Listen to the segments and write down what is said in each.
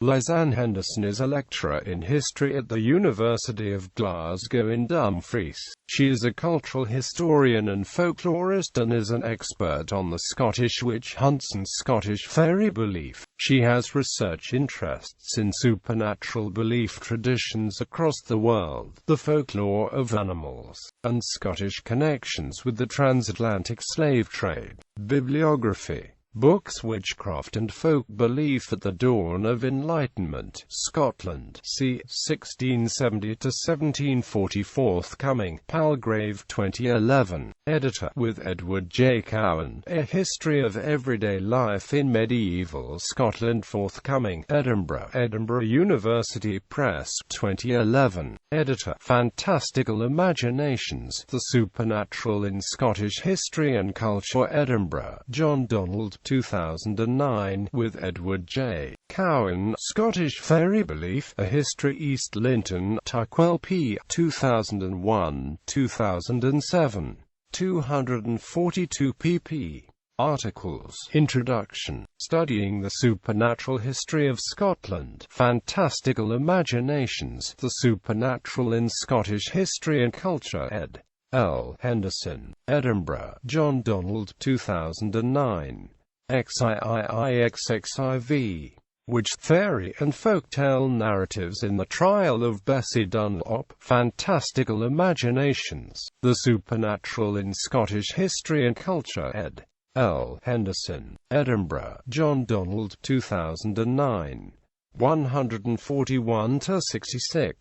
Lizanne Henderson is a lecturer in history at the University of Glasgow in Dumfries. She is a cultural historian and folklorist and is an expert on the Scottish witch hunts and Scottish fairy belief. She has research interests in supernatural belief traditions across the world, the folklore of animals, and Scottish connections with the Transatlantic Slave Trade. Bibliography. Books. Witchcraft and Folk Belief at the Dawn of Enlightenment, Scotland, c. 1670–1740. Forthcoming, Palgrave 2011. Editor, with Edward J. Cowan. A History of Everyday Life in Medieval Scotland. Forthcoming, Edinburgh, Edinburgh University Press 2011. Editor, Fantastical Imaginations, The Supernatural in Scottish History and Culture. Edinburgh, John Donald 2009, with Edward J. Cowan. Scottish Fairy Belief, A History. East Linton, Tuckwell P. 2001, 2007. 242 pp. Articles. Introduction. Studying the Supernatural History of Scotland. Fantastical Imaginations, The Supernatural in Scottish History and Culture. Ed. L. Henderson. Edinburgh, John Donald 2009. XIIIXXIV. Witch, Fairy and Folktale Narratives in the Trial of Bessie Dunlop. Fantastical Imaginations, The Supernatural in Scottish History and Culture. Ed. L. Henderson. Edinburgh, John Donald 2009. 141–66.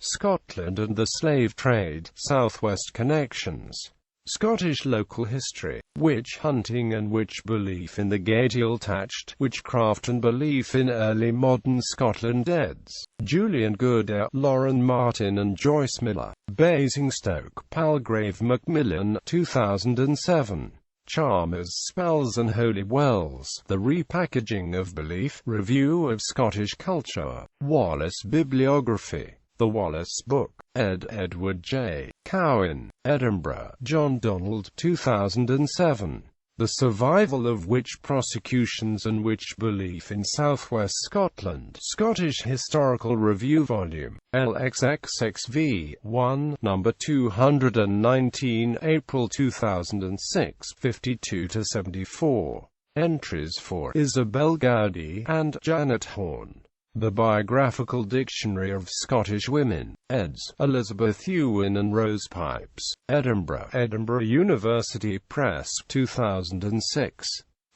Scotland and the Slave Trade, Southwest Connections. Scottish Local History. Witch hunting and witch belief in the Gaedhil-Tacht. Witchcraft and Belief in Early Modern Scotland. eds. Julian Goodale, Lauren Martin and Joyce Miller. Basingstoke, Palgrave Macmillan, 2007. Charmers, Spells and Holy Wells, The Repackaging of Belief, Review of Scottish Culture. Wallace Bibliography. The Wallace Book. Ed. Edward J. Cowan. Edinburgh, John Donald 2007. The Survival of Witch Prosecutions and Witch Belief in Southwest Scotland. Scottish Historical Review Volume. LXXXV. 1, No. 219, April 2006, 52–74. Entries for Isabel Gowdy and Janet Horn. The Biographical Dictionary of Scottish Women. eds. Elizabeth Ewan and Rose Pipes. Edinburgh, Edinburgh University Press 2006.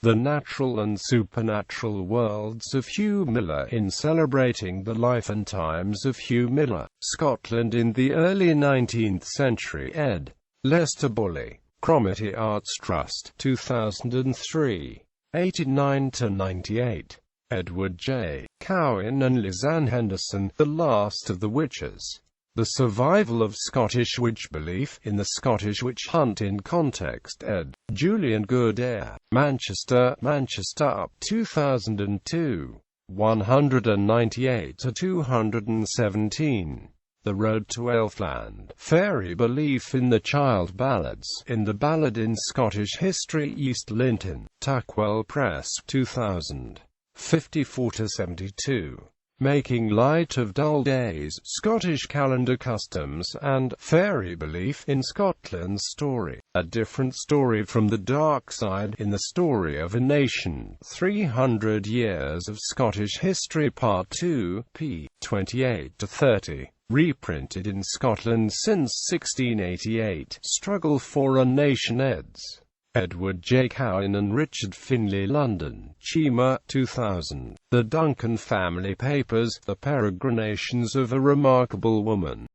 The Natural and Supernatural Worlds of Hugh Miller, in Celebrating the Life and Times of Hugh Miller, Scotland in the Early 19th Century. ed. Lester Bully. Cromarty Arts Trust, 2003. 89–98. Edward J. Cowan and Lizanne Henderson. The Last of the Witches. The Survival of Scottish Witch Belief in the Scottish Witch Hunt in Context. ed. Julian Goodale. Manchester, Manchester Up, 2002. 198–217. The Road to Elfland. Fairy Belief in the Child Ballads. In the Ballad in Scottish History. East Linton, Tuckwell Press, 2000. 54–72. Making Light of Dull Days, Scottish Calendar Customs, and Fairy Belief in Scotland's Story. A Different Story from the Dark Side, in the Story of a Nation. 300 Years of Scottish History Part 2, p. 28–30. Reprinted in Scotland since 1688. Struggle for a Nation. eds. Edward J. Cowan and Richard Finlay. London, Chima, 2000. The Duncan Family Papers, The Peregrinations of a Remarkable Woman.